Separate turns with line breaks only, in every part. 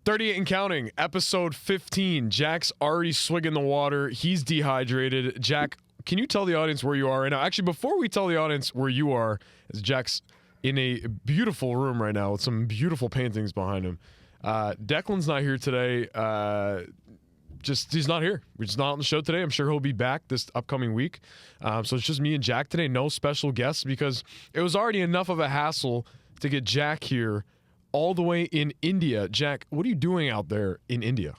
38 and counting, episode 15. Jack's already swigging the water. He's dehydrated. Jack, can you tell the audience where you are right now? Actually, before we tell the audience where you are, as Jack's in a beautiful room right now with some beautiful paintings behind him. Declan's not here today. He's not here. We're just not on the show today. I'm sure he'll be back this upcoming week. So it's just me and Jack today. No special guests because it was already enough of a hassle to get Jack here all the way in India. Jack, what are you doing out there in India?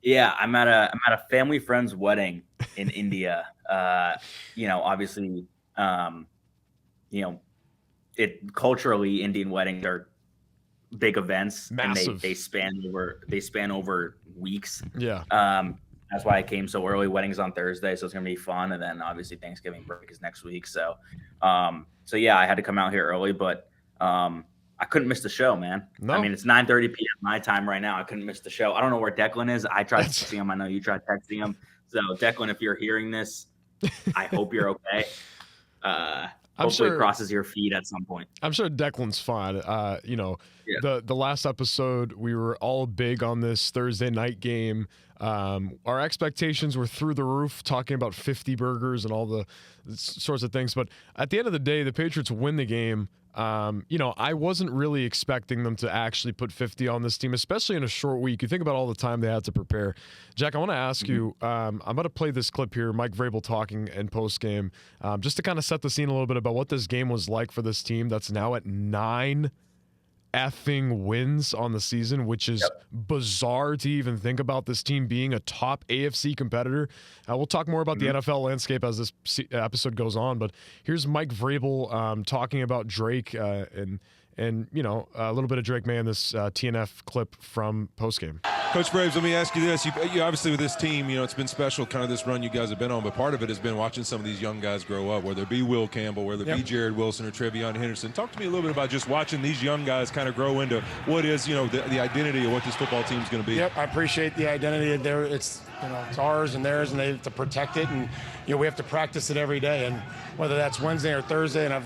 Yeah, I'm at a family friend's wedding in India. Obviously, culturally, Indian weddings are big events.
Massive.
And they span over weeks.
Yeah.
That's why I came so early. Wedding's on Thursday, so it's gonna be fun. And then obviously Thanksgiving break is next week. So yeah, I had to come out here early, but I couldn't miss the show, man.
No.
I mean, it's 9:30 p.m. my time right now. I couldn't miss the show. I don't know where Declan is. I tried texting him. I know you tried texting him. So, Declan, if you're hearing this, I hope you're okay. Hopefully it crosses your feed at some point.
I'm sure Declan's fine. The last episode, we were all big on this Thursday night game. Our expectations were through the roof, talking about 50 burgers and all the sorts of things. But at the end of the day, the Patriots win the game. I wasn't really expecting them to actually put 50 on this team, especially in a short week. You think about all the time they had to prepare. Jack, I want to ask you, I'm going to play this clip here, Mike Vrabel talking in postgame, just to kind of set the scene a little bit about what this game was like for this team that's now at 9 effing wins on the season, which is bizarre to even think about this team being a top AFC competitor. We'll talk more about the NFL landscape as this episode goes on, but here's Mike Vrabel talking about Drake and a little bit of Drake Maye in this TNF clip from postgame.
Coach Braves, let me ask you this. You obviously with this team, it's been special, kind of this run you guys have been on, but part of it has been watching some of these young guys grow up, whether it be Will Campbell, whether it be Jared Wilson or Trevion Henderson. Talk to me a little bit about just watching these young guys kind of grow into what is, the identity of what this football team is going to be.
Yep, I appreciate the identity. It's ours and theirs, and they have to protect it, and we have to practice it every day. And whether that's Wednesday or Thursday, and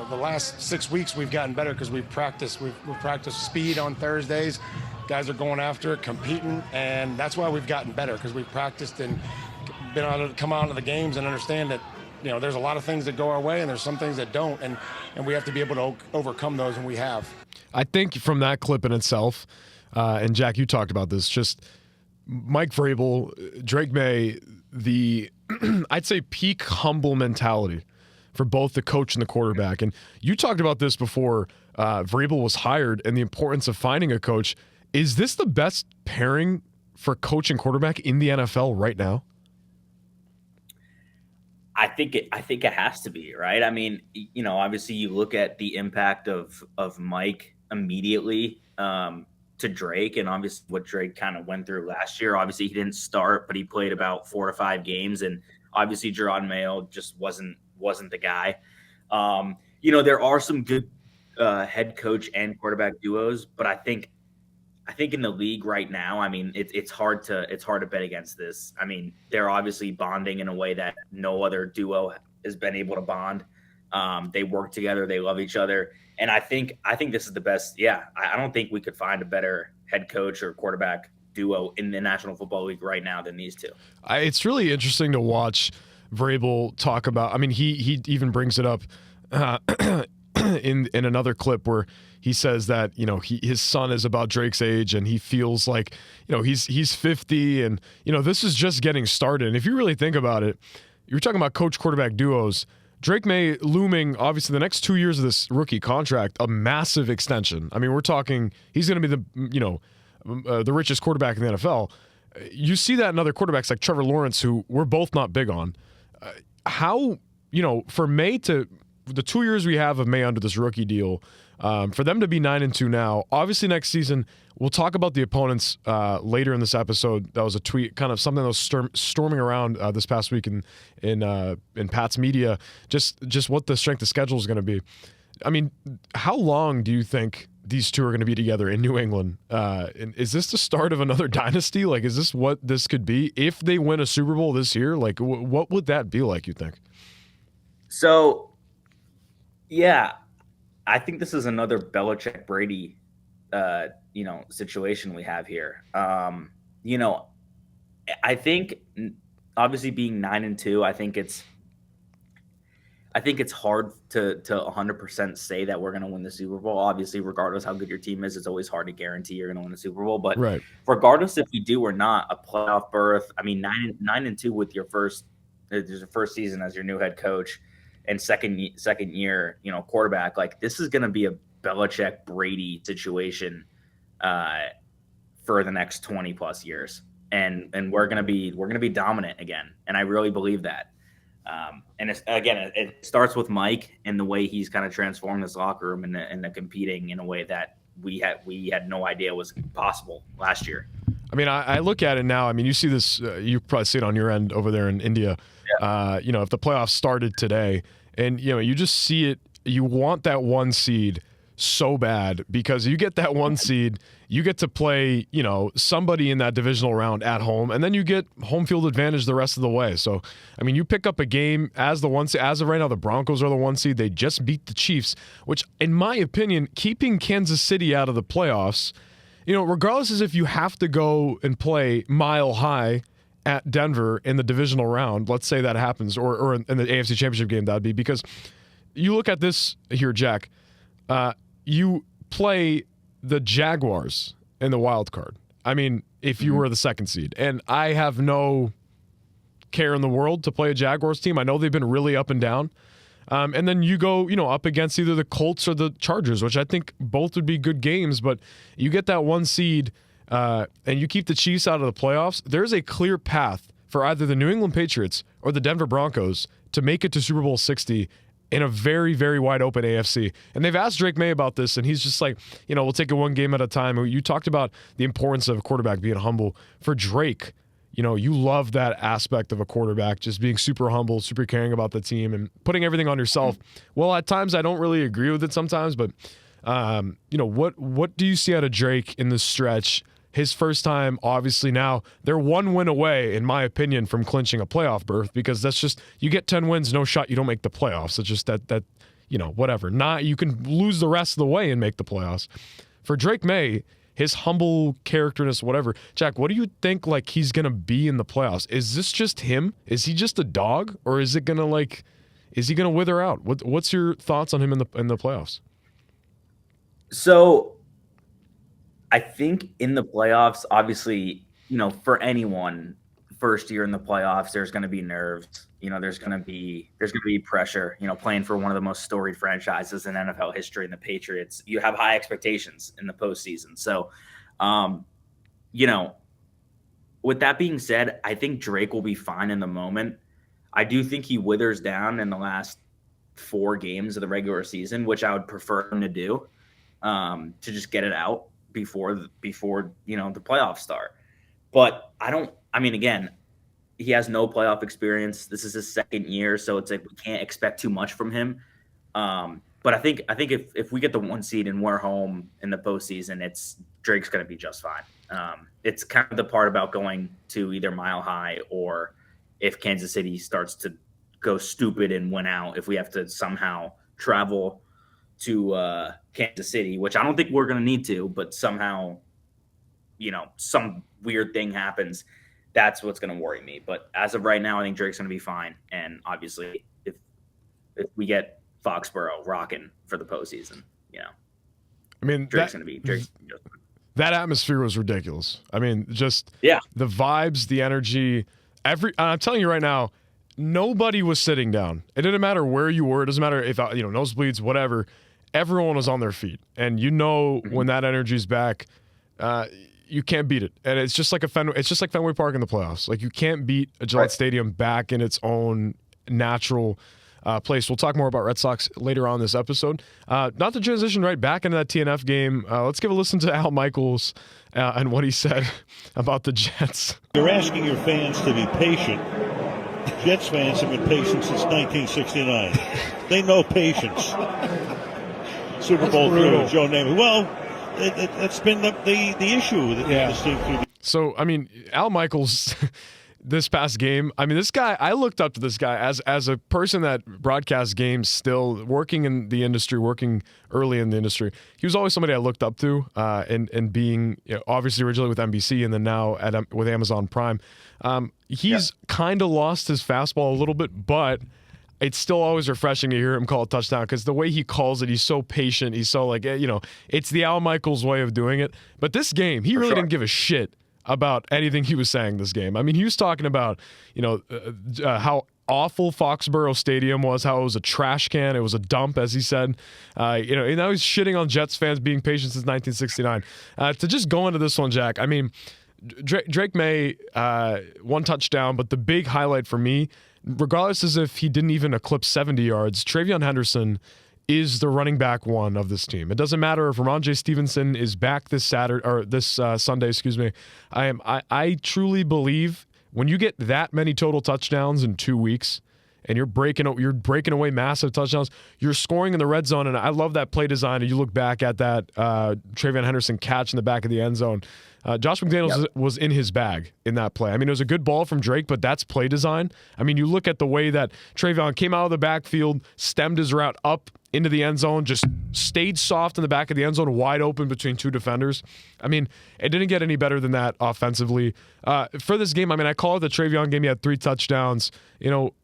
the last 6 weeks we've gotten better because we've practiced speed on Thursdays. Guys are going after it, competing, and that's why we've gotten better because we've practiced and been able to come out of the games and understand that there's a lot of things that go our way and there's some things that don't, and we have to be able to overcome those, and we have.
I think from that clip in itself, and Jack, you talked about this, just Mike Vrabel, Drake Maye, the I'd say peak humble mentality for both the coach and the quarterback. And you talked about this before Vrabel was hired and the importance of finding a coach. Is this the best pairing for coach and quarterback in the NFL right now?
I think it has to be, right? I mean, obviously you look at the impact of Mike immediately to Drake, and obviously what Drake kind of went through last year. Obviously he didn't start, but he played about 4 to 5 games, and obviously Gerard Mayo just wasn't the guy. There are some good head coach and quarterback duos, but I think in the league right now, I mean, it's hard to bet against this. I mean, they're obviously bonding in a way that no other duo has been able to bond. They work together, they love each other, and I think this is the best. Yeah, I don't think we could find a better head coach or quarterback duo in the National Football League right now than these two.
It's really interesting to watch Vrabel talk about. I mean, he even brings it up in another clip where he says that his son is about Drake's age and he feels like he's 50 and this is just getting started. And if you really think about it, you're talking about coach quarterback duos. Drake Maye looming, obviously, the next 2 years of this rookie contract, a massive extension. I mean, we're talking he's going to be the richest quarterback in the NFL. You see that in other quarterbacks like Trevor Lawrence, who we're both not big on. How, for Maye to the 2 years we have of Maye under this rookie deal, for them to be 9-2 now, obviously next season, we'll talk about the opponents later in this episode. That was a tweet, kind of something that was storming around this past week in Pat's media, just what the strength of schedule is going to be. I mean, how long do you think these two are going to be together in New England? And is this the start of another dynasty? Like, is this what this could be? If they win a Super Bowl this year, like, what would that be like, you think?
So, yeah, I think this is another Belichick-Brady situation we have here. I think obviously being 9-2, I think it's hard to 100% say that we're going to win the Super Bowl. Obviously, regardless how good your team is, it's always hard to guarantee you're going to win the Super Bowl. But regardless if we do or not, a playoff berth, I mean, 9-2 with your first season as your new head coach and second year, quarterback, like this is going to be a Belichick Brady situation for the next 20 plus years. And we're going to be dominant again. And I really believe that. And it starts with Mike and the way he's kind of transformed this locker room and the competing in a way that we had no idea was possible last year.
I mean, I look at it now. I mean, you see this. You probably see it on your end over there in India. Yeah. If the playoffs started today, and you just see it, you want that one seed so bad because you get that one seed, you get to play, somebody in that divisional round at home, and then you get home field advantage the rest of the way. So, I mean, you pick up a game as the one seed. As of right now, the Broncos are the one seed. They just beat the Chiefs, which, in my opinion, keeping Kansas City out of the playoffs, regardless as if you have to go and play Mile High at Denver in the divisional round, let's say that happens, or in the AFC Championship game, that would be, because you look at this here, Jack, you play the Jaguars in the wild card. I mean, if you were the second seed, and I have no care in the world to play a Jaguars team. I know they've been really up and down. And then you go, up against either the Colts or the Chargers, which I think both would be good games, but you get that one seed and you keep the Chiefs out of the playoffs. There's a clear path for either the New England Patriots or the Denver Broncos to make it to Super Bowl 60 in a very, very wide open AFC. And they've asked Drake Maye about this, and he's just like, we'll take it one game at a time. You talked about the importance of a quarterback being humble. For Drake, you love that aspect of a quarterback, just being super humble, super caring about the team, and putting everything on yourself. Well, at times I don't really agree with it sometimes, but what do you see out of Drake in this stretch? His first time, obviously now, they're one win away, in my opinion, from clinching a playoff berth, because that's just, you get 10 wins, no shot, you don't make the playoffs. It's just that whatever. You can lose the rest of the way and make the playoffs. For Drake Maye, his humble characterness, whatever. Jack, what do you think he's going to be in the playoffs? Is this just him? Is he just a dog? Or is it going to is he going to wither out? What's your thoughts on him in the playoffs?
So I think in the playoffs, obviously, for anyone, first year in the playoffs, there's going to be nerves. There's going to be pressure. Playing for one of the most storied franchises in NFL history, in the Patriots, you have high expectations in the postseason. So, with that being said, I think Drake will be fine in the moment. I do think he withers down in the last 4 games of the regular season, which I would prefer him to do, to just get it out before the playoffs start. But again, he has no playoff experience. This is his second year, so it's we can't expect too much from him. But I think if we get the 1 seed and we're home in the postseason, Drake's going to be just fine. It's kind of the part about going to either Mile High, or if Kansas City starts to go stupid and win out, if we have to somehow travel to Kansas City, which I don't think we're going to need to, but somehow, some weird thing happens, that's what's going to worry me. But as of right now, I think Drake's going to be fine. And obviously, if we get Foxborough rocking for the postseason, Drake's going to be Drake's.
That atmosphere was ridiculous. I mean, just the vibes, the energy. I'm telling you right now, nobody was sitting down. It didn't matter where you were. It doesn't matter if nosebleeds, whatever. Everyone was on their feet, and when that energy's back, you can't beat it. And it's just like Fenway Park in the playoffs. You can't beat a Gillette Stadium back in its own natural place. We'll talk more about Red Sox later on this episode. Not to transition right back into that TNF game. Let's give a listen to Al Michaels and what he said about the Jets.
You're asking your fans to be patient. Jets fans have been patient since 1969. They know patience. Super Bowl crew, Joe Namath. Well, it's been the issue with this team.
So, Al Michaels, this past game, I mean, this guy, I looked up to this guy as a person that broadcasts games, still working in the industry, working early in the industry. He was always somebody I looked up to, and being, obviously originally with NBC and then now with Amazon Prime. He's kind of lost his fastball a little bit, but it's still always refreshing to hear him call a touchdown because the way he calls it, he's so patient. He's so it's the Al Michaels way of doing it. But this game, he really didn't give a shit about anything he was saying this game. I mean, he was talking about, how awful Foxborough Stadium was, how it was a trash can, it was a dump, as he said. And now he's shitting on Jets fans being patient since 1969. To just go into this one, Jack, I mean, Drake Maye, one touchdown, but the big highlight for me, regardless as if he didn't even eclipse 70 yards, TreVeyon Henderson is the running back one of this team. It doesn't matter if Ramondre Stevenson is back this Saturday or this Sunday, excuse me. I truly believe when you get that many total touchdowns in 2 weeks and you're breaking away massive touchdowns, you're scoring in the red zone, and I love that play design. And you look back at that TreVeyon Henderson catch in the back of the end zone. Josh McDaniels was in his bag in that play. I mean, it was a good ball from Drake, but that's play design. I mean, you look at the way that TreVeyon came out of the backfield, stemmed his route up into the end zone, just stayed soft in the back of the end zone, wide open between two defenders. I mean, it didn't get any better than that offensively. For this game, I mean, I call it the TreVeyon game. He had 3 touchdowns.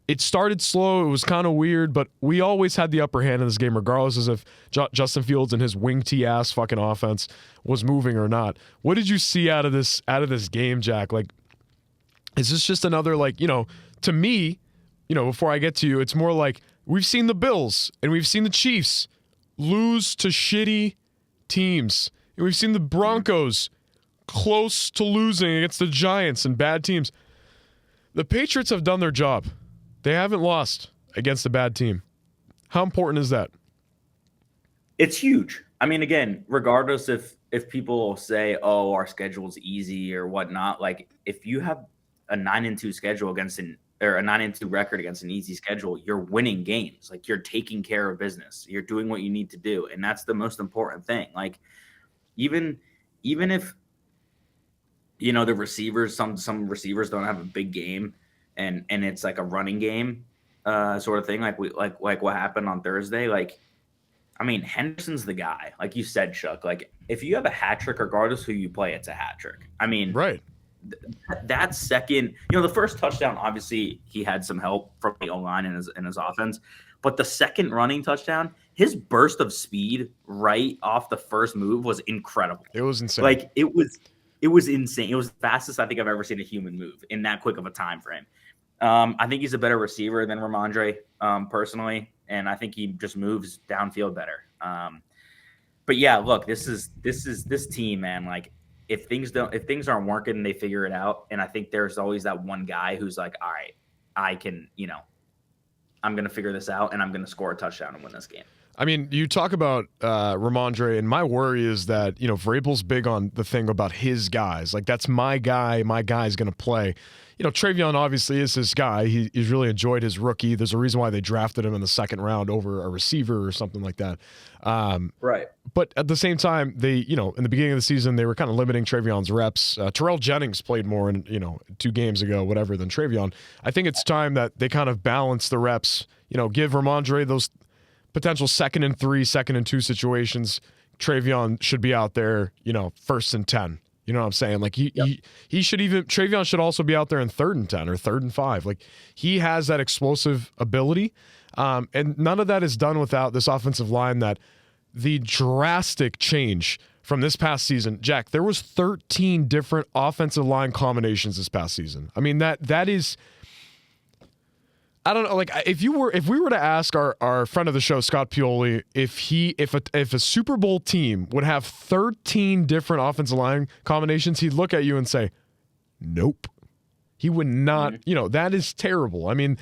It started slow. It was kind of weird, but we always had the upper hand in this game, regardless as if Justin Fields and his wing T-ass fucking offense was moving or not. What did you see out of this game, Jack? Like, is this just another, to me, before I get to you, it's more like we've seen the Bills and we've seen the Chiefs lose to shitty teams. And we've seen the Broncos close to losing against the Giants and bad teams. The Patriots have done their job. They haven't lost against a bad team. How important is that?
It's huge. I mean, again, regardless if people say, "Oh, our schedule's easy" or whatnot, like if you have a 9-2 schedule against a 9-2 record against an easy schedule, you're winning games. Like you're taking care of business. You're doing what you need to do, and that's the most important thing. Like even if the receivers, some receivers don't have a big game, and it's like a running game sort of thing, like what happened on Thursday. Like, I mean, Henderson's the guy, like you said, Chuck. Like if you have a hat trick, regardless who you play, it's a hat trick. I mean,
right.
That second, the first touchdown, obviously he had some help from the O-line in his offense, but the second running touchdown, his burst of speed right off the first move was incredible.
It was insane.
Like it was insane. It was the fastest I think I've ever seen a human move in that quick of a time frame. I think he's a better receiver than Ramondre, personally, and I think he just moves downfield better. But yeah, look, this team, man. Like if things aren't working, they figure it out. And I think there's always that one guy who's like, all right, I can, I'm going to figure this out and I'm going to score a touchdown and win this game.
I mean, you talk about Ramondre, and my worry is that, Vrabel's big on the thing about his guys. Like, that's my guy. My guy's going to play. TreVeyon obviously is his guy. He's really enjoyed his rookie. There's a reason why they drafted him in the second round over a receiver or something like that.
Right.
But at the same time, they, in the beginning of the season, they were kind of limiting TreVeyon's reps. Terrell Jennings played more in, 2 games ago, whatever, than TreVeyon. I think it's time that they kind of balance the reps, give Ramondre those potential 2nd and 3, 2nd and 2 situations. TreVeyon should be out there, 1st and 10. You know what I'm saying? Like he should TreVeyon should also be out there in 3rd and 10 or 3rd and 5. Like he has that explosive ability. And none of that is done without this offensive line. That the drastic change from this past season, Jack, there was 13 different offensive line combinations this past season. I mean, that is, I don't know. Like if we were to ask our friend of the show, Scott Pioli, if a Super Bowl team would have 13 different offensive line combinations, he'd look at you and say, nope. He would not, that is terrible. I mean,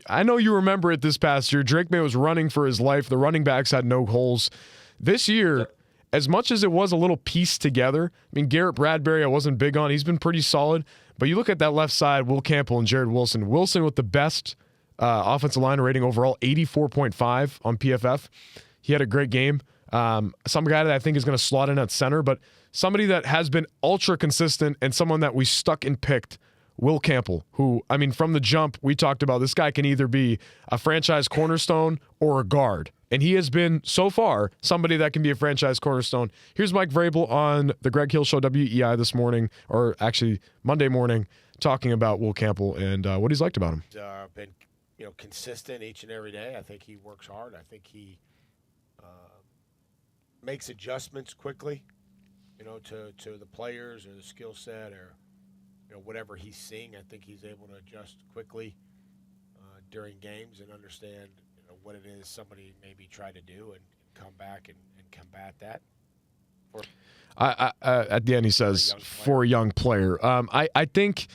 I know you remember it this past year. Drake Maye was running for his life. The running backs had no holes. This year, as much as it was a little pieced together, I mean, Garrett Bradbury I wasn't big on. He's been pretty solid. But you look at that left side, Will Campbell and Jared Wilson. Wilson with the best offensive line rating overall, 84.5 on PFF. He had a great game. Some guy that I think is going to slot in at center, but somebody that has been ultra consistent and someone that we stuck and picked Will Campbell, who, I mean, from the jump, we talked about this guy can either be a franchise cornerstone or a guard. And he has been, so far, somebody that can be a franchise cornerstone. Here's Mike Vrabel on the Greg Hill Show, WEI, this morning, or actually Monday morning, talking about Will Campbell and what he's liked about him.
Been, consistent each and every day. I think he works hard. I think he makes adjustments quickly, to the players or the skill set or, whatever he's seeing. I think he's able to adjust quickly during games and understand, what it is somebody maybe tried to do and come back and combat that.
At the end, he says, for a young player. I think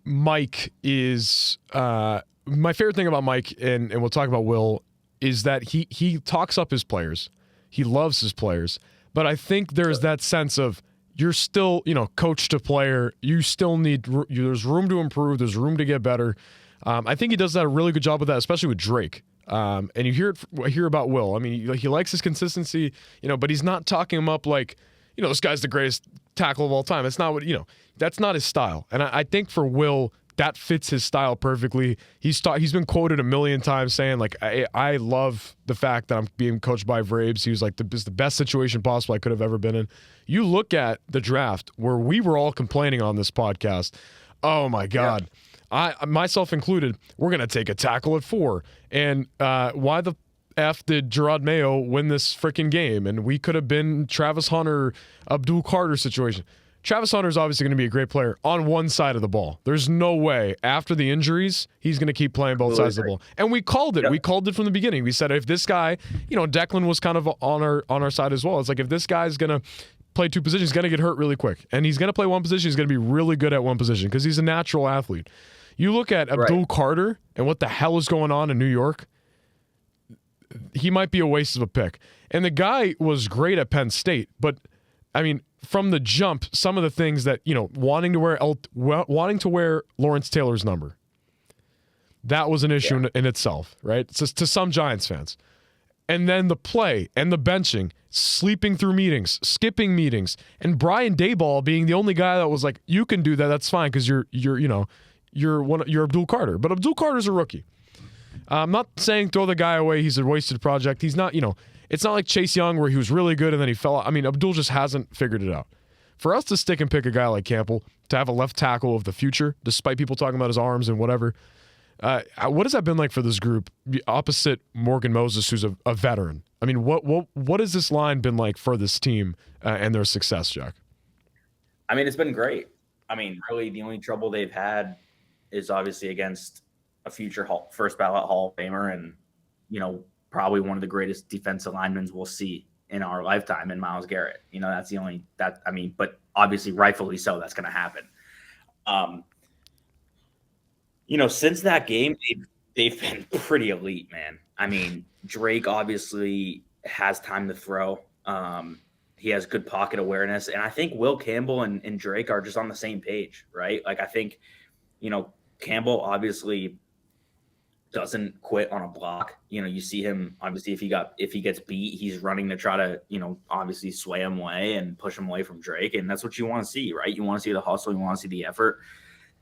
Mike is my favorite thing about Mike, and we'll talk about Will, is that he talks up his players. He loves his players. But I think there's that sense of you're still, coach to player. You still need – there's room to improve. There's room to get better. I think he does a really good job with that, especially with Drake. And you hear about Will. I mean, he likes his consistency, but he's not talking him up like, this guy's the greatest tackle of all time. It's not what, that's not his style. And I think for Will, that fits his style perfectly. He's been quoted a million times saying, like, I love the fact that I'm being coached by Vrabes. He was like, it's the best situation possible I could have ever been in. You look at the draft where we were all complaining on this podcast. Oh, my God. Yeah. I, myself included, we're going to take a tackle at 4. And why the F did Gerard Mayo win this freaking game? And we could have been Travis Hunter, Abdul Carter situation. Travis Hunter is obviously going to be a great player on one side of the ball. There's no way after the injuries he's going to keep playing both sides of the ball. And we called it. Yep. We called it from the beginning. We said if this guy, Declan was kind of on our side as well. It's like if this guy's going to play 2 positions, he's going to get hurt really quick. And he's going to play 1 position. He's going to be really good at 1 position because he's a natural athlete. You look at Abdul Carter and what the hell is going on in New York, he might be a waste of a pick. And the guy was great at Penn State, but, I mean, from the jump, some of the things that, wanting to wear Lawrence Taylor's number, that was an issue in itself, right? To some Giants fans. And then the play and the benching, sleeping through meetings, skipping meetings, and Brian Daboll being the only guy that was like, you can do that, that's fine, because you're Abdul Carter. But Abdul Carter's a rookie. I'm not saying throw the guy away. He's a wasted project. He's not, it's not like Chase Young where he was really good and then he fell out. I mean, Abdul just hasn't figured it out. For us to stick and pick a guy like Campbell, to have a left tackle of the future, despite people talking about his arms and whatever, what has that been like for this group opposite Morgan Moses, who's a veteran? I mean, what has this line been like for this team and their success, Jack?
I mean, it's been great. I mean, really the only trouble they've had is obviously against a future first ballot Hall of Famer and, probably one of the greatest defensive linemen we'll see in our lifetime in Myles Garrett. That's the only but obviously rightfully so, that's going to happen. Since that game, they've been pretty elite, man. I mean, Drake obviously has time to throw. He has good pocket awareness. And I think Will Campbell and Drake are just on the same page, right? Like, I think, Campbell obviously doesn't quit on a block. You see him, obviously, if he gets beat, he's running to try to, obviously sway him away and push him away from Drake. And that's what you want to see, right? You want to see the hustle. You want to see the effort.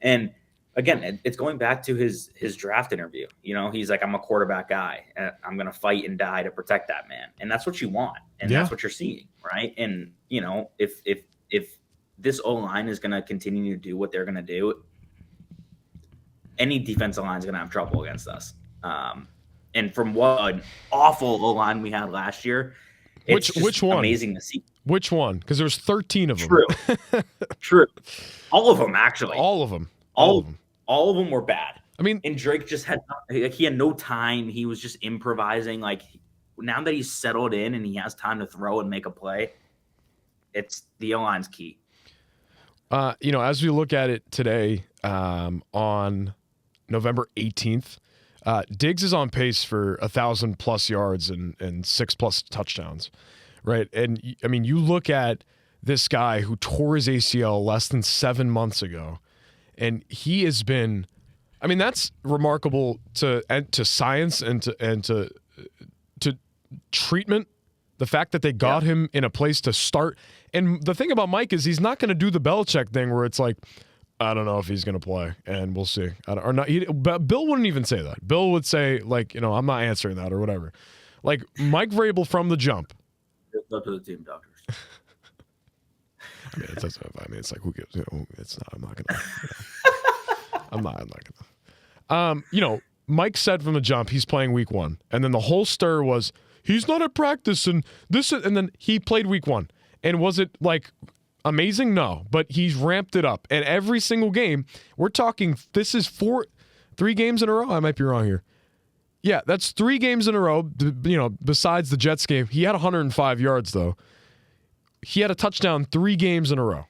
And again, it's going back to his draft interview. He's like, I'm a quarterback guy and I'm going to fight and die to protect that man. And that's what you want. And that's what you're seeing. Right. And, if this O-line is going to continue to do what they're going to do, any defensive line is going to have trouble against us. And from what an awful O-line we had last year, it's
which one?
Amazing to see.
Which one? Because there's 13 of them.
True. All of them, actually.
All of them.
All of them were bad.
I mean,
and Drake just had no time. He was just improvising. Like, now that he's settled in and he has time to throw and make a play, it's the O-line's key.
As we look at it today, on November 18th, Diggs is on pace for 1,000+ yards and 6+ touchdowns, right? And I mean, you look at this guy who tore his ACL less than 7 months ago, and he has been, I mean, that's remarkable to science and to treatment. The fact that they got him in a place to start. And the thing about Mike is he's not going to do the Belichick thing where it's like, I don't know if he's going to play, and we'll see. Or not. But Bill wouldn't even say that. Bill would say, like, I'm not answering that or whatever. Like, Mike Vrabel from the jump.
It's up to the team doctors.
It's like, who gives? It's not. I'm not gonna. I'm not gonna. Mike said from the jump he's playing week 1, and then the whole stir was he's not at practice and this, and then he played week 1, and was it like amazing? No, but he's ramped it up, and every single game we're talking. This is 3 games in a row. I might be wrong here. Yeah, that's 3 games in a row. Besides the Jets game, he had 105 yards though. He had a touchdown 3 games in a row,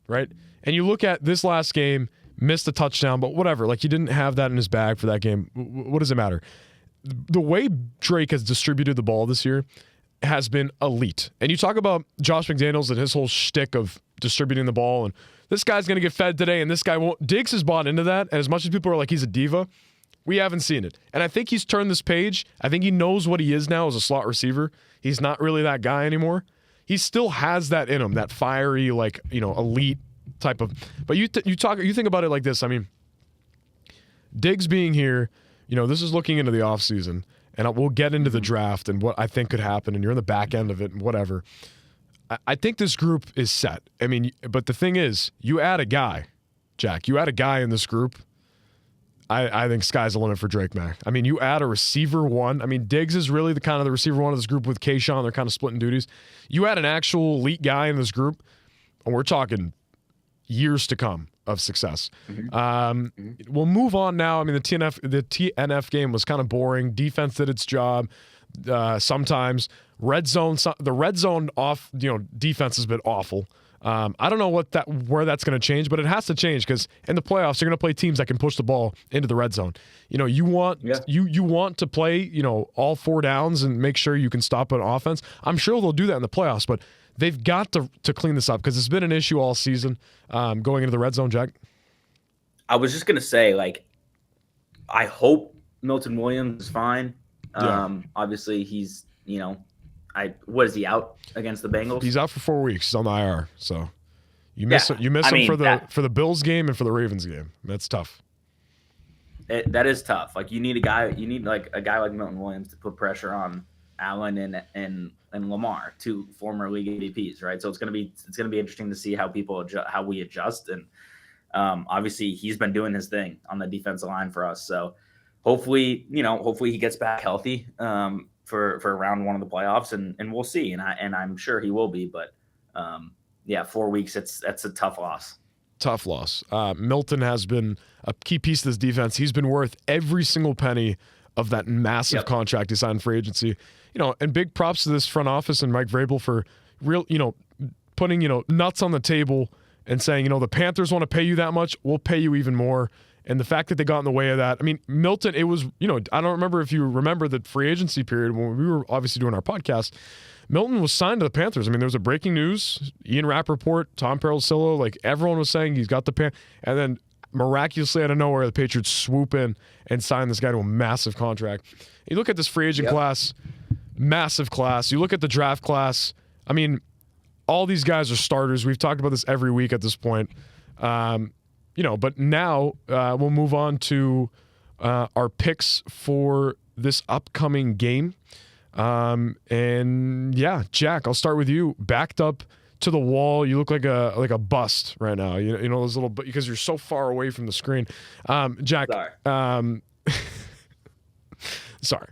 right? And you look at this last game, missed a touchdown, but whatever. Like, he didn't have that in his bag for that game. What does it matter? The way Drake has distributed the ball this year has been elite. And you talk about Josh McDaniels and his whole shtick of distributing the ball, and this guy's going to get fed today, and this guy won't. Diggs has bought into that, and as much as people are like, he's a diva, we haven't seen it. And I think he's turned this page. I think he knows what he is now as a slot receiver. He's not really that guy anymore. He still has that in him, that fiery, like, elite type of. But you think about it like this. I mean, Diggs being here, this is looking into the offseason, and we'll get into the draft and what I think could happen, and you're in the back end of it and whatever. I think this group is set. I mean, but the thing is, you add a guy, Jack, you add a guy in this group, I think sky's the limit for Drake Mack. I mean, you add a receiver 1. I mean, Diggs is really the receiver 1 of this group with Kayshawn. They're kind of splitting duties. You add an actual elite guy in this group, and we're talking years to come of success. We'll move on now. I mean, the TNF game was kind of boring. Defense did its job. Sometimes the red zone off. Defense has been awful. I don't know where that's going to change, but it has to change because in the playoffs you're going to play teams that can push the ball into the red zone. You want to play all 4 downs and make sure you can stop an offense. I'm sure they'll do that in the playoffs, but they've got to clean this up because it's been an issue all season going into the red zone. Jack,
I was just going to say, like, I hope Milton Williams is fine. Obviously he's what is he out against the Bengals?
He's out for 4 weeks. He's on the IR. So you miss him for the Bills game and for the Ravens game. That's tough.
That is tough. Like, you need a guy like Milton Williams to put pressure on Allen and Lamar, 2 former league MVPs, right? So it's gonna be interesting to see how how we adjust. And obviously he's been doing his thing on the defensive line for us. So hopefully he gets back healthy for round 1 of the playoffs, and we'll see. And I'm sure he will be, but 4 weeks, that's a tough loss.
Tough loss. Milton has been a key piece of this defense. He's been worth every single penny of that massive contract he signed for agency. And big props to this front office and Mike Vrabel for real, putting, nuts on the table and saying, the Panthers want to pay you that much, we'll pay you even more. And the fact that they got in the way of that, I mean, Milton, it was, I don't remember if you remember the free agency period when we were obviously doing our podcast. Milton was signed to the Panthers. I mean, there was a breaking news. Ian Rappaport, Tom Perosillo, like everyone was saying he's got the and then miraculously out of nowhere, the Patriots swoop in and sign this guy to a massive contract. You look at this free agent class, massive class. You look at the draft class. I mean, all these guys are starters. We've talked about this every week at this point. But now we'll move on to our picks for this upcoming game. Jack, I'll start with you. Backed up to the wall, you look like a bust right now. Those little, because you're so far away from the screen. Jack. Sorry.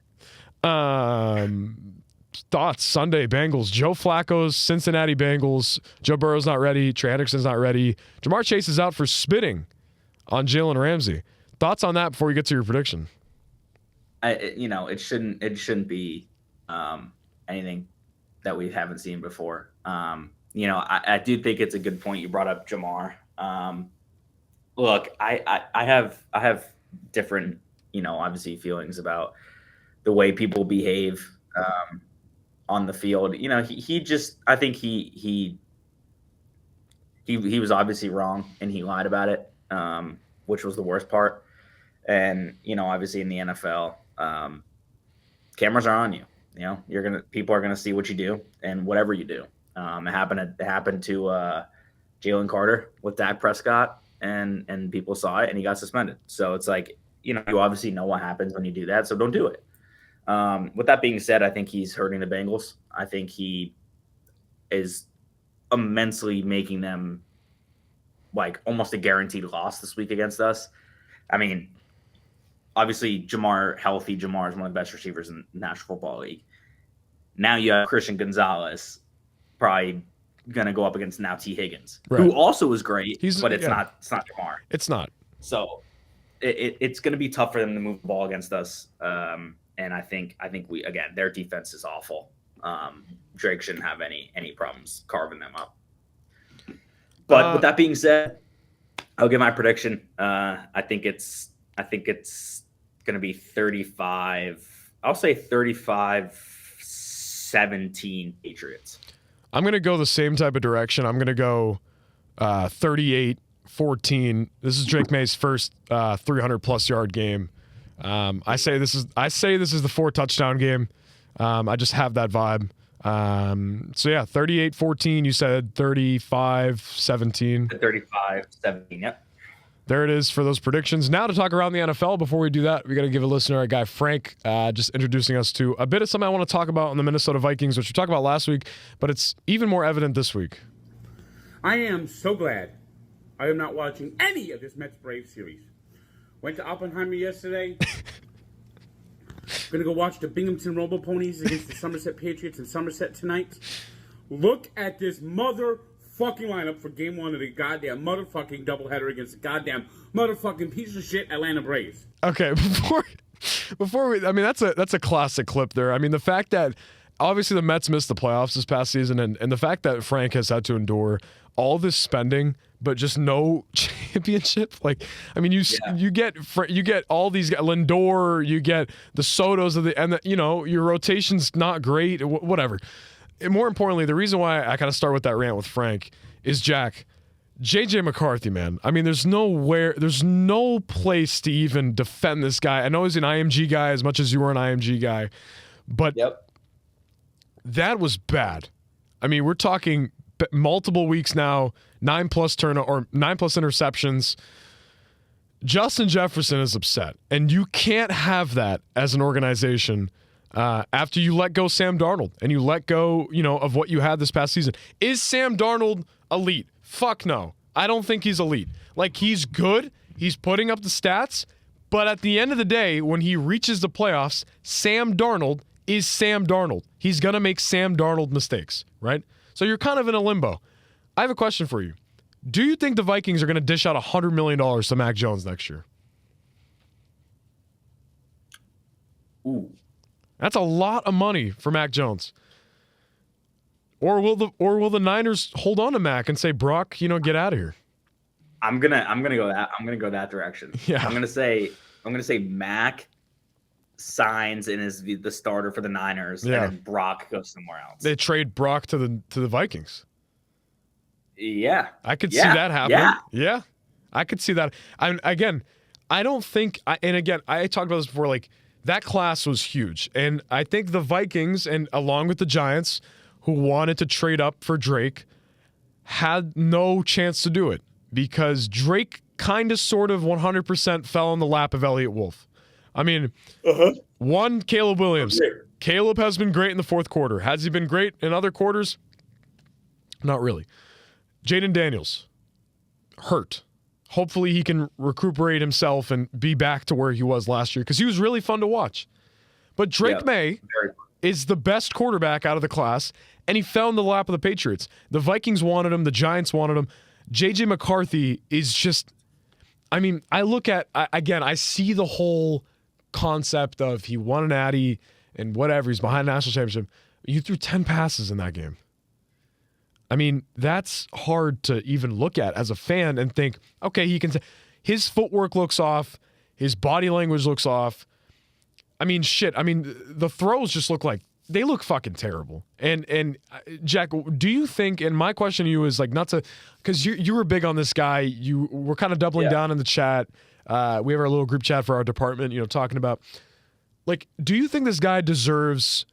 Thoughts Sunday Bengals. Joe Flacco's Cincinnati Bengals. Joe Burrow's not ready. Trey Hendrickson's not ready. Jamar Chase is out for spitting on Jalen Ramsey. Thoughts on that before you get to your prediction?
It shouldn't be anything that we haven't seen before. I do think it's a good point you brought up Jamar. Look, I have different, obviously feelings about the way people behave on the field. I think he was obviously wrong and he lied about it, which was the worst part. And, obviously in the NFL, cameras are on you. People are gonna see what you do and whatever you do. It happened to Jalen Carter with Dak Prescott. and people saw it, and he got suspended. So it's like, you obviously know what happens when you do that, so don't do it. With that being said, I think he's hurting the Bengals. I think he is immensely making them like almost a guaranteed loss this week against us. I mean, obviously Jamar is one of the best receivers in the National Football League. Now you have Christian Gonzalez probably going to go up against now T. Higgins, who also is great, but it's not Jamar.
It's not.
So it's going to be tough for them to move the ball against us. And I think their defense is awful. Drake shouldn't have any problems carving them up. But with that being said, I'll give my prediction. I think it's going to be 35. I'll say 35-17 Patriots.
I'm going to go the same type of direction. I'm going to go 38-14. This is Drake Maye's first 300-plus yard game. I say this is the 4-touchdown game. I just have that vibe. 38-14. You said 35-17.
35-17. Yep.
There it is for those predictions. Now to talk around the NFL. Before we do that, we got to give a listener, our guy Frank, just introducing us to a bit of something I want to talk about on the Minnesota Vikings, which we talked about last week, but it's even more evident this week.
I am so glad I am not watching any of this Mets-Braves series. Went to Oppenheimer yesterday. Gonna go watch the Binghamton Robo Ponies against the Somerset Patriots in Somerset tonight. Look at this motherfucking lineup for game one of the goddamn motherfucking doubleheader against the goddamn motherfucking piece of shit Atlanta Braves.
Okay, before we, I mean, that's a classic clip there. I mean, the fact that obviously the Mets missed the playoffs this past season, and the fact that Frank has had to endure all this spending but just no championship. Like, I mean, you get all these guys, Lindor, you get the Sotos and your rotation's not great, whatever. And more importantly, the reason why I kind of start with that rant with Frank is Jack, JJ McCarthy, man. I mean, there's no place to even defend this guy. I know he's an IMG guy as much as you were an IMG guy, but that was bad. I mean, we're talking multiple weeks now, 9+ interceptions. Justin Jefferson is upset, and you can't have that as an organization after you let go Sam Darnold and you let go, of what you had this past season. Is Sam Darnold elite? Fuck no. I don't think he's elite. Like, he's good. He's putting up the stats, but at the end of the day, when he reaches the playoffs, Sam Darnold is Sam Darnold. He's going to make Sam Darnold mistakes, right? So you're kind of in a limbo. I have a question for you. Do you think the Vikings are going to dish out $100 million to Mac Jones next year?
Ooh.
That's a lot of money for Mac Jones. Or will the Niners hold on to Mac and say, Brock, get out of here?
I'm gonna go that direction.
Yeah.
I'm gonna say Mac signs and is the starter for the Niners, and then Brock goes somewhere else.
They trade Brock to the Vikings.
Yeah,
I could see that happening. Yeah, I could see that. I don't think. I talked about this before. Like, that class was huge, and I think the Vikings, and along with the Giants, who wanted to trade up for Drake, had no chance to do it because Drake kind of, sort of, 100% fell in the lap of Elliott Wolf. I mean, one, Caleb Williams. Caleb has been great in the fourth quarter. Has he been great in other quarters? Not really. Jaden Daniels, hurt. Hopefully he can recuperate himself and be back to where he was last year because he was really fun to watch. But Drake Maye is the best quarterback out of the class, and he fell in the lap of the Patriots. The Vikings wanted him. The Giants wanted him. J.J. McCarthy is just, I mean, I see the whole concept of he won an Addy and whatever. He's behind a national championship. You threw 10 passes in that game. I mean, that's hard to even look at as a fan and think, okay, he can. His footwork looks off. His body language looks off. I mean, shit. I mean, the throws just look fucking terrible. And Jack, do you think? And my question to you is like, not to, because you were big on this guy. You were kind of doubling down in the chat. We have our little group chat for our department. Talking about, like, do you think this guy deserves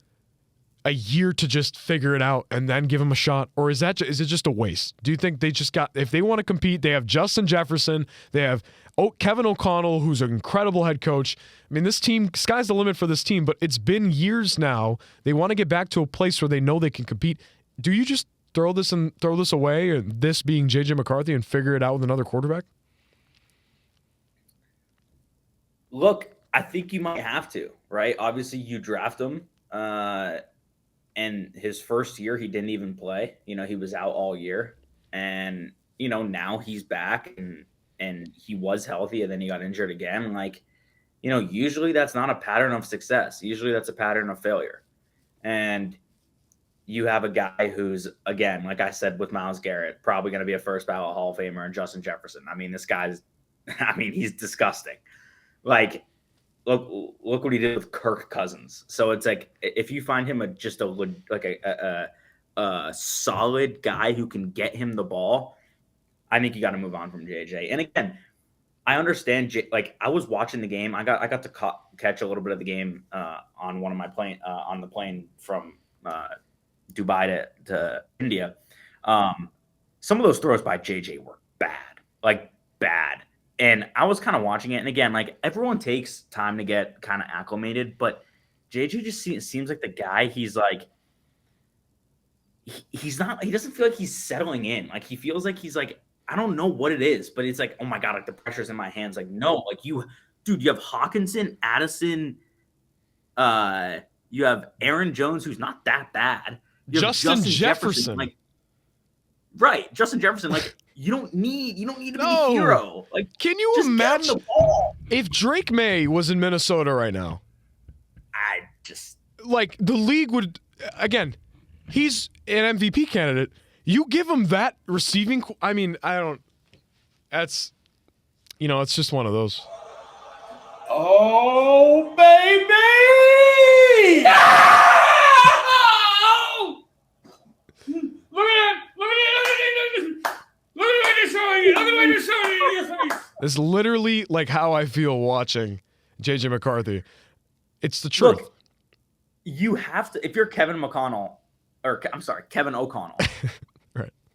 a year to just figure it out and then give him a shot? Or is it just a waste? Do you think they just if they want to compete, they have Justin Jefferson, they have Kevin O'Connell, who's an incredible head coach. I mean, this team, sky's the limit for this team, but it's been years now. They want to get back to a place where they know they can compete. Do you just throw this away, or this being J.J. McCarthy, and figure it out with another quarterback?
Look, I think you might have to, right? Obviously, you draft him, and his first year, he didn't even play. He was out all year. And, now he's back, and he was healthy, and then he got injured again. Usually that's not a pattern of success. Usually that's a pattern of failure. And you have a guy who's, again, like I said with Myles Garrett, probably going to be a first ballot Hall of Famer, and Justin Jefferson. I mean, he's disgusting. Look what he did with Kirk Cousins. So it's like, if you find him a solid guy who can get him the ball, I think you got to move on from JJ. And again, I understand. I was watching the game. I got to catch a little bit of the game on one of my on the plane from Dubai to India. Some of those throws by JJ were bad, bad. And I was kind of watching it. And again, everyone takes time to get kind of acclimated, but JJ just seems like the guy. He's not, he doesn't feel like he's settling in. He feels like he's I don't know what it is, but it's oh my God, the pressure's in my hands. No, you have Hawkinson, Addison, you have Aaron Jones, who's not that bad.
Justin Jefferson.
Right. Justin Jefferson. You don't need to be the hero.
Can you imagine if Drake Maye was in Minnesota right now? The league would, again, he's an MVP candidate. You give him that receiving. I mean, it's just one of those.
Oh, baby! Oh! Look at what you're showing.
It's literally how I feel watching J.J. McCarthy. It's the truth.
Look, you have to, if you're Kevin O'Connell,
right?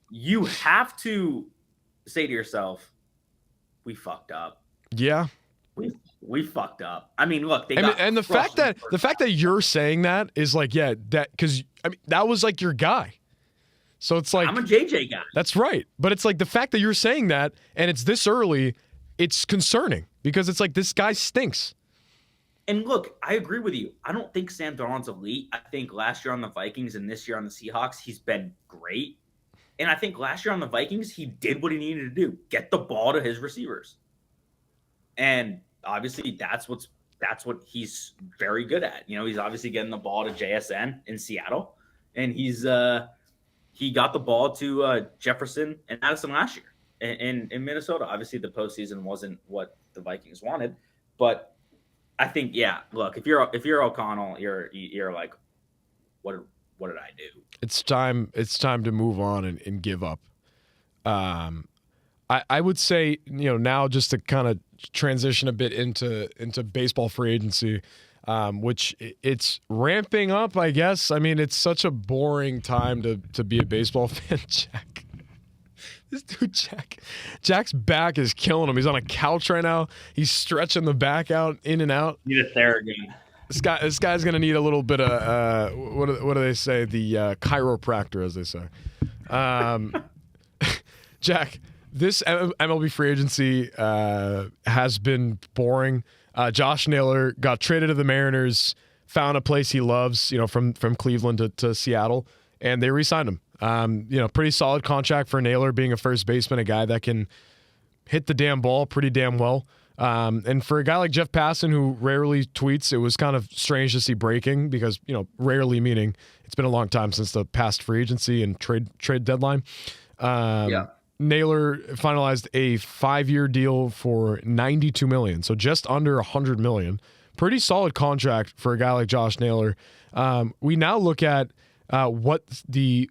You have to say to yourself, "We fucked up."
Yeah,
we fucked up. I mean, look,
and the fact that you're saying that is because that was your guy. So it's
I'm a JJ guy.
That's right. But it's the fact that you're saying that and it's this early, it's concerning because it's this guy stinks.
And look, I agree with you. I don't think Sam Darnold's elite. I think last year on the Vikings and this year on the Seahawks, he's been great. And I think last year on the Vikings, he did what he needed to do, get the ball to his receivers. And obviously that's what he's very good at. He's obviously getting the ball to JSN in Seattle, and he got the ball to Jefferson and Addison last year in Minnesota. Obviously, the postseason wasn't what the Vikings wanted, but I think, look, if you're O'Connell, you're what did I do?
It's time to move on and give up. I would say, now just to kind of transition a bit into baseball free agency, which it's ramping up, I guess. I mean, it's such a boring time to be a baseball fan. Jack's back is killing him. He's on a couch right now. He's stretching the back out, in and out.
Need a Theragun.
This guy's gonna need a little bit of what do they say? The chiropractor, as they say. Jack, this MLB free agency has been boring. Josh Naylor got traded to the Mariners, found a place he loves, from Cleveland to Seattle, and they re-signed him. Pretty solid contract for Naylor, being a first baseman, a guy that can hit the damn ball pretty damn well. And for a guy like Jeff Passan, who rarely tweets, it was kind of strange to see breaking because, rarely meaning it's been a long time since the past free agency and trade deadline. Naylor finalized a 5-year deal for $92 million, so just under $100 million. Pretty solid contract for a guy like Josh Naylor. We now look at what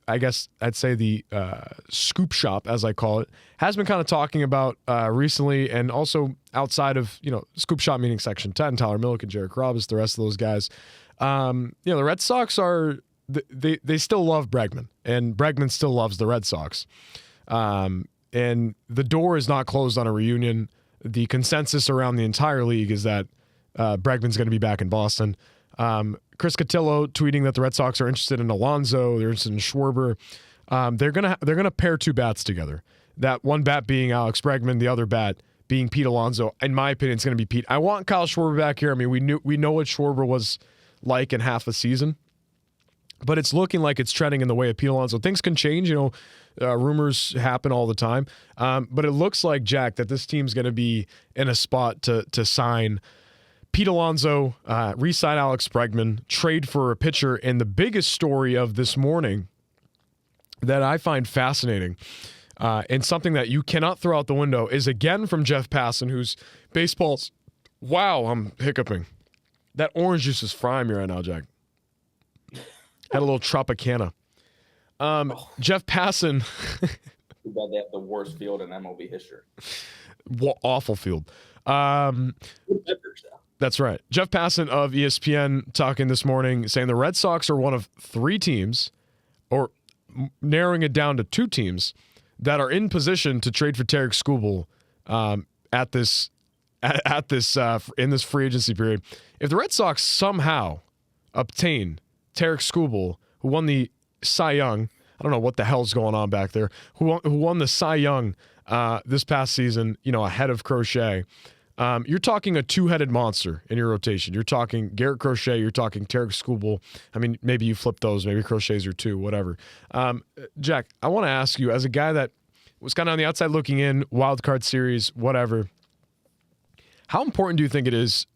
I'd say the scoop shop, as I call it, has been kind of talking about recently, and also outside of, scoop shop meaning Section 10, Tyler Milliken, Jarek Robbins, the rest of those guys. The Red Sox are they still love Bregman, and Bregman still loves the Red Sox. And the door is not closed on a reunion. The consensus around the entire league is that Bregman's going to be back in Boston. Chris Cotillo tweeting that the Red Sox are interested in Alonso, they're interested in Schwarber. They're gonna pair two bats together. That one bat being Alex Bregman, the other bat being Pete Alonso. In my opinion, it's going to be Pete. I want Kyle Schwarber back here. I mean, we know what Schwarber was like in half a season, but it's looking like it's trending in the way of Pete Alonso. Things can change, rumors happen all the time. But it looks like, Jack, that this team's going to be in a spot to sign Pete Alonso, re-sign Alex Bregman, trade for a pitcher. And the biggest story of this morning that I find fascinating, and something that you cannot throw out the window, is again from Jeff Passan, who's baseball's. Wow, I'm hiccuping. That orange juice is frying me right now, Jack. Had a little Tropicana. Jeff Passan.
Too bad they have the worst field in MLB history.
Awful field. That's right. Jeff Passan of ESPN talking this morning, saying the Red Sox are one of three teams, or narrowing it down to two teams, that are in position to trade for Tarik Skubal in this free agency period. If the Red Sox somehow obtain Tarik Skubal, who won the Cy Young, I don't know what the hell's going on back there, who won the Cy Young this past season, ahead of Crochet. You're talking a two-headed monster in your rotation. You're talking Garrett Crochet. You're talking Tarik Skubal. I mean, maybe you flip those. Maybe Crochet's your two, whatever. Jack, I want to ask you, as a guy that was kind of on the outside looking in, wild card series, whatever, how important do you think it is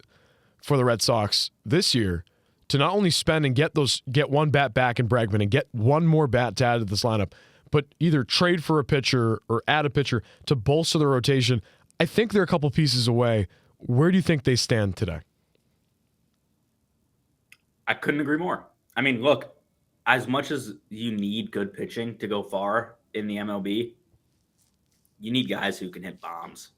for the Red Sox this year to not only spend and get one bat back in Bregman and get one more bat to add to this lineup, but either trade for a pitcher or add a pitcher to bolster the rotation? I think they're a couple pieces away. Where do you think they stand today?
I couldn't agree more. I mean, look, as much as you need good pitching to go far in the MLB, you need guys who can hit bombs.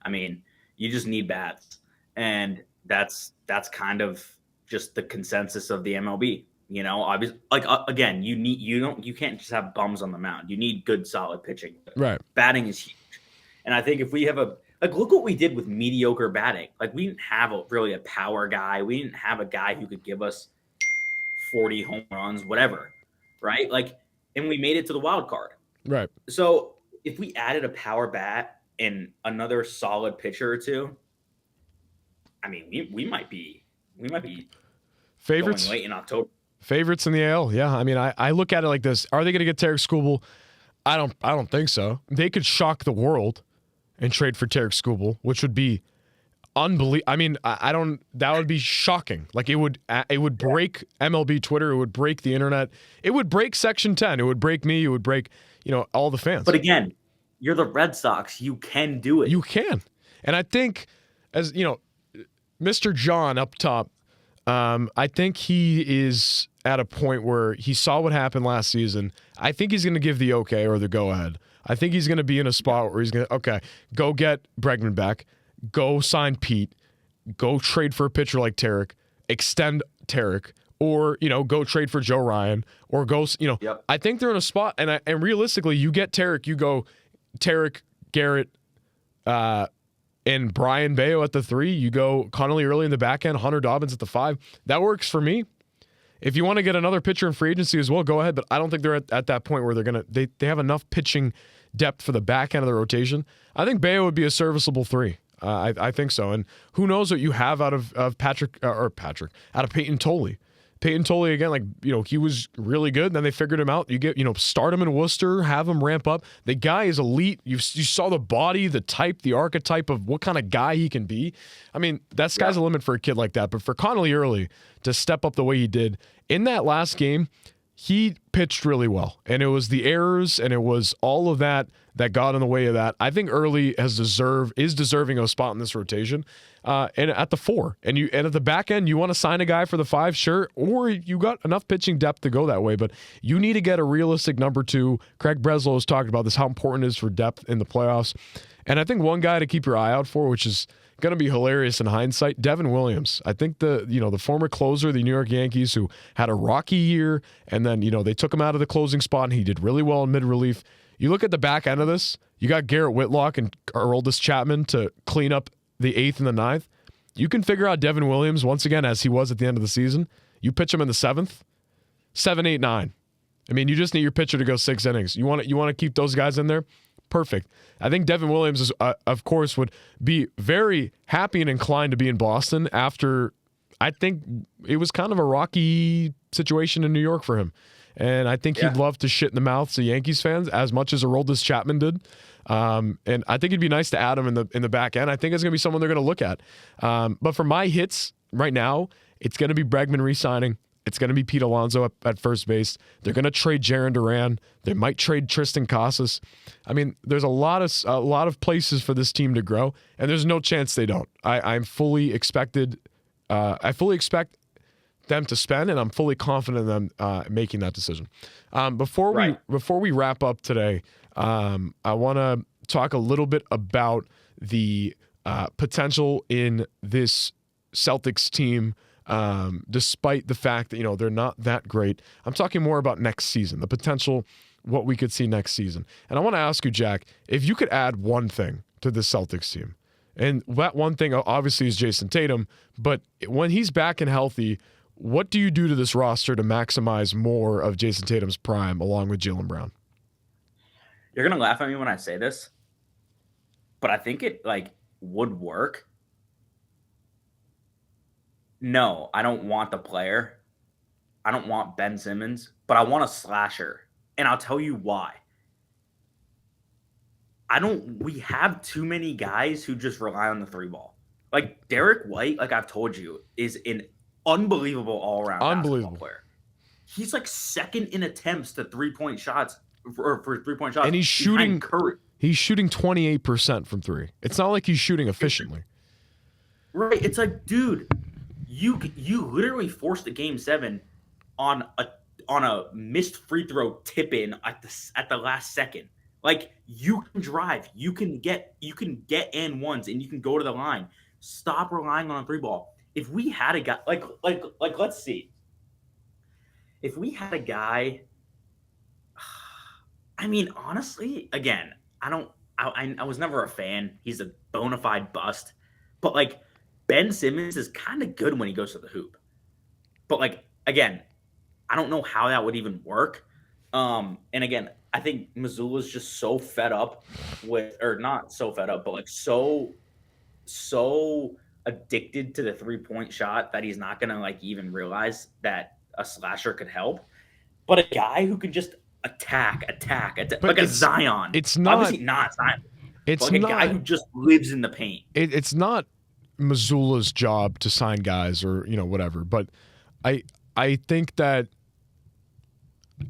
I mean, you just need bats. And that's kind of just the consensus of the MLB. Obviously, again, you can't just have bums on the mound. You need good, solid pitching.
Right.
Batting is huge. And I think if we have look what we did with mediocre batting. We didn't have really a power guy. We didn't have a guy who could give us 40 home runs, whatever, right? And we made it to the wild card.
Right.
So if we added a power bat and another solid pitcher or two, I mean, we might be
favorites
going late in October.
Favorites in the AL, yeah. I mean, I look at it like this: are they going to get Tarik Skubal? I don't think so. They could shock the world and trade for Tarik Skubal, which would be unbelievable. I mean, that would be shocking. It would break MLB Twitter. It would break the internet. It would break Section 10. It would break me. It would break, all the fans.
But again, you're the Red Sox. You can do it.
You can. And I think, as Mr. John up top, I think he is at a point where he saw what happened last season. I think he's going to give the okay or the go-ahead. I think he's going to be in a spot where he's going to, go get Bregman back, go sign Pete, go trade for a pitcher like Tarik, extend Tarik, or, go trade for Joe Ryan, or go,
Yep.
I think they're in a spot, and realistically, you get Tarik, you go Tarik, Garrett, and Brian Bayo at the 3, you go Connolly early in the back end, Hunter Dobbins at the 5. That works for me. If you want to get another pitcher in free agency as well, go ahead. But I don't think they're at that point where they have enough pitching depth for the back end of the rotation. I think Bayo would be a serviceable 3. I think so. And who knows what you have out of out of Peyton Tolley. Peyton Tolley, again, he was really good. Then they figured him out. You get, start him in Worcester, have him ramp up. The guy is elite. You saw the body, the type, the archetype of what kind of guy he can be. I mean, that sky's the limit for a kid like that. But for Connolly early to step up the way he did in that last game, he pitched really well. And it was the errors and it was all of that got in the way of that. I think Early is deserving of a spot in this rotation. And at the 4. And at the back end, you want to sign a guy for the 5, sure, or you got enough pitching depth to go that way. But you need to get a realistic number 2. Craig Breslow has talked about this, how important it is for depth in the playoffs. And I think one guy to keep your eye out for, which is going to be hilarious in hindsight. Devin Williams, I think the former closer of the New York Yankees who had a rocky year, and then they took him out of the closing spot, and he did really well in mid relief. You look at the back end of this. You got Garrett Whitlock and Aroldis Chapman to clean up the 8th and the 9th. You can figure out Devin Williams once again as he was at the end of the season. You pitch him in the 7th, 7, 8, 9. I mean, you just need your pitcher to go 6 innings. You want to keep those guys in there? Perfect. I think Devin Williams, is, of course, would be very happy and inclined to be in Boston after, I think it was kind of a rocky situation in New York for him. And I think he'd love to shit in the mouths of Yankees fans as much as Aroldis Chapman did. And I think it'd be nice to add him in the back end. I think it's going to be someone they're going to look at. But for my hits right now, it's going to be Bregman re-signing. It's going to be Pete Alonso at first base. They're going to trade Jarren Duran. They might trade Tristan Casas. I mean, there's a lot of places for this team to grow, and there's no chance they don't. I fully expect them to spend, and I'm fully confident in them making that decision. Before we wrap up today, I want to talk a little bit about the potential in this Celtics team. Despite the fact that, they're not that great. I'm talking more about next season, the potential, what we could see next season. And I want to ask you, Jack, if you could add one thing to the Celtics team, and that one thing obviously is Jason Tatum, but when he's back and healthy, what do you do to this roster to maximize more of Jason Tatum's prime along with Jaylen Brown?
You're going to laugh at me when I say this, but I think it would work. No, I don't want the player. I don't want Ben Simmons, but I want a slasher. And I'll tell you why. We have too many guys who just rely on the 3-ball. Like Derek White, like I've told you, is an unbelievable all-around basketball player. He's like second in attempts to 3-point shots for 3-point shots.
And he's shooting 28% from 3. It's not like he's shooting efficiently.
Right. It's like, dude, you literally forced a game 7 on a missed free throw tip in at the last second. Like, you can drive, you can get and ones, and you can go to the line. Stop relying on a 3-ball. If we had a guy like let's see. If we had a guy, I mean, honestly, again, I was never a fan. He's a bona fide bust. But like Ben Simmons is kind of good when he goes to the hoop. But like, again, I don't know how that would even work. And again, I think Missoula's just so fed up with, or not so fed up, but like so addicted to the 3-point shot that he's not gonna like even realize that a slasher could help. But a guy who can just attack like a Zion. It's not obviously not Zion. It's like a guy who just lives in the paint.
It's not Missoula's job to sign guys or whatever. But I think that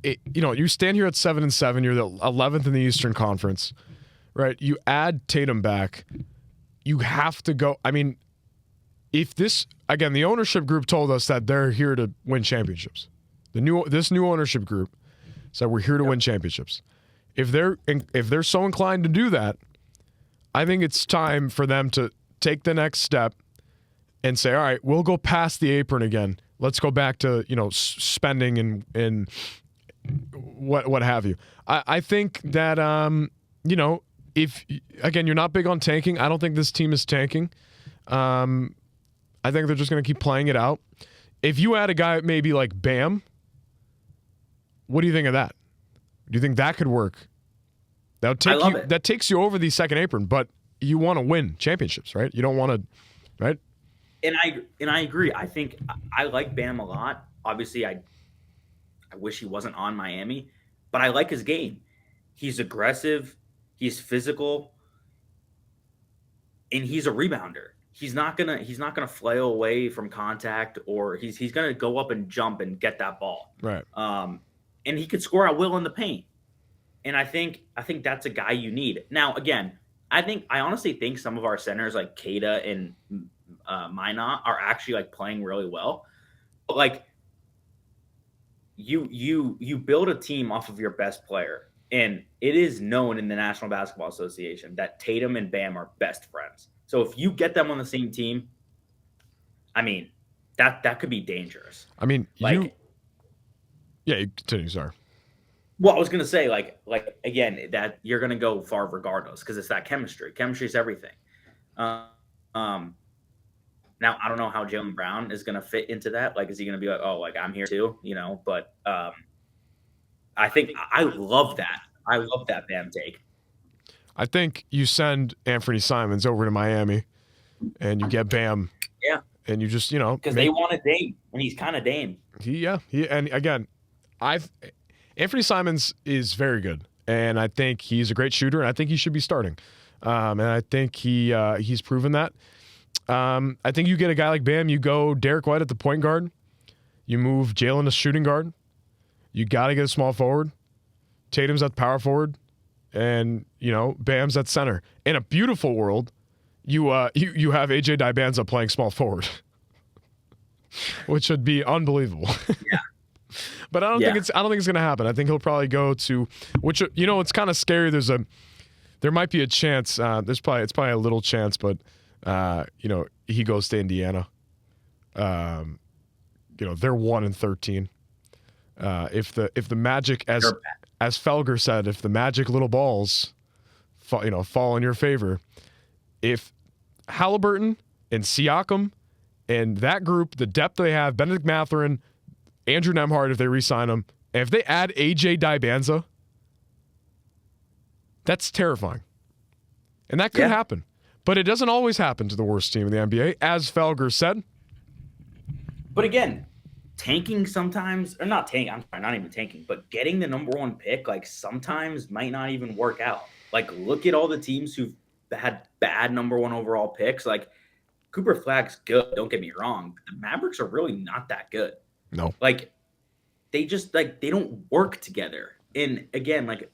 you stand here at 7-7. You're the 11th in the Eastern Conference, right? You add Tatum back. You have to go. I mean, if this again, the ownership group told us that they're here to win championships. This new ownership group said we're here to win championships. If they're so inclined to do that, I think it's time for them to take the next step and say, all right, we'll go past the apron again. Let's go back to spending and what have you. I think that if again you're not big on tanking, I don't think this team is tanking. I think they're just going to keep playing it out. If you add a guy maybe like Bam, what do you think of that? Do you think that could work? That takes you over the second apron, but you want to win championships, right? You don't want to, right?
And I agree. I think I like Bam a lot. Obviously, I wish he wasn't on Miami, but I like his game. He's aggressive, he's physical, and he's a rebounder. He's not gonna flail away from contact, or he's gonna go up and jump and get that ball.
Right.
And he could score at will in the paint. And I think that's a guy you need. Now, again, I honestly think some of our centers like Keita and Minot are actually like playing really well. But like you build a team off of your best player. And it is known in the National Basketball Association that Tatum and Bam are best friends. So if you get them on the same team, I mean, that could be dangerous.
I mean,
like,
you continue, sorry.
Well, I was gonna say, like again, that you're gonna go far regardless because it's that chemistry. Chemistry is everything. Now I don't know how Jaylen Brown is gonna fit into that. Like, is he gonna be like, oh, like I'm here too, But I think I love that. I love that Bam take.
I think you send Anthony Simons over to Miami, and you get Bam.
Yeah.
And you just
because they wanted Dame, and he's kind of Dame.
And again, Anthony Simons is very good, and I think he's a great shooter, and I think he should be starting. And I think he's proven that. I think you get a guy like Bam, you go Derek White at the point guard, you move Jalen to shooting guard, you got to get a small forward, Tatum's at power forward, and Bam's at center. In a beautiful world, you have AJ Dibanza playing small forward, which would be unbelievable.
Yeah.
But I don't think it's going to happen. I think he'll probably go to which it's kind of scary. There might be a chance. It's probably a little chance, but he goes to Indiana. They're 1-13. If the Magic, as Felger said, if the Magic little balls fall in your favor, if Halliburton and Siakam and that group, the depth they have, Benedict Mathurin, Andrew Nembhard, if they re-sign him, and if they add AJ Dibanza, that's terrifying. And that could happen. But it doesn't always happen to the worst team in the NBA, as Felger said.
But again, tanking sometimes, or not tanking, I'm sorry, not even tanking, but getting the number one pick, like sometimes might not even work out. Like, look at all the teams who've had bad number one overall picks. Like, Cooper Flagg's good, don't get me wrong, but the Mavericks are really not that good.
No.
Like, they just, like, they don't work together. And again, like,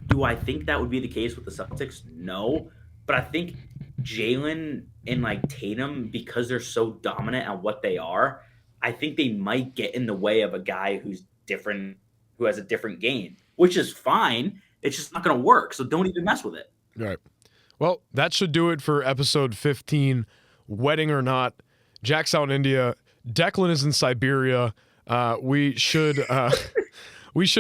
do I think that would be the case with the Celtics? No. But I think Jalen and, like, Tatum, because they're so dominant at what they are, I think they might get in the way of a guy who's different, who has a different game, which is fine. It's just not going to work. So don't even mess with it.
All right. Well, that should do it for episode 15, Wedding or Not. Jack's out in India. Declan is in Siberia. We should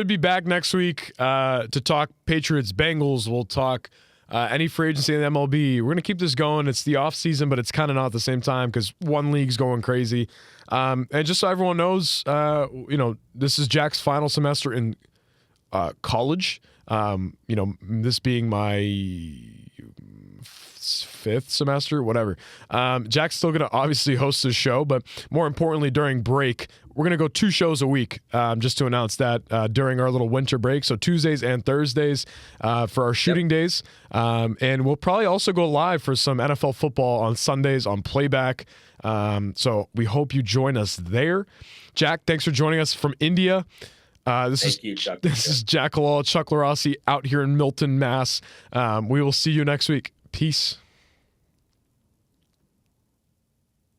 be back next week to talk Patriots Bengals. We'll talk any free agency in the MLB. We're going to keep this going. It's the off season, but it's kind of not at the same time because one league's going crazy. And just so everyone knows, this is Jack's final semester in college. This being my fifth semester, whatever. Jack's still going to obviously host his show, but more importantly, during break, we're going to go 2 shows a week, just to announce that during our little winter break. So Tuesdays and Thursdays for our shooting days. And we'll probably also go live for some NFL football on Sundays on playback. So we hope you join us there. Jack, thanks for joining us from India. This is Jack Halal, Chuck LaRossi out here in Milton, Mass. We will see you next week. Peace.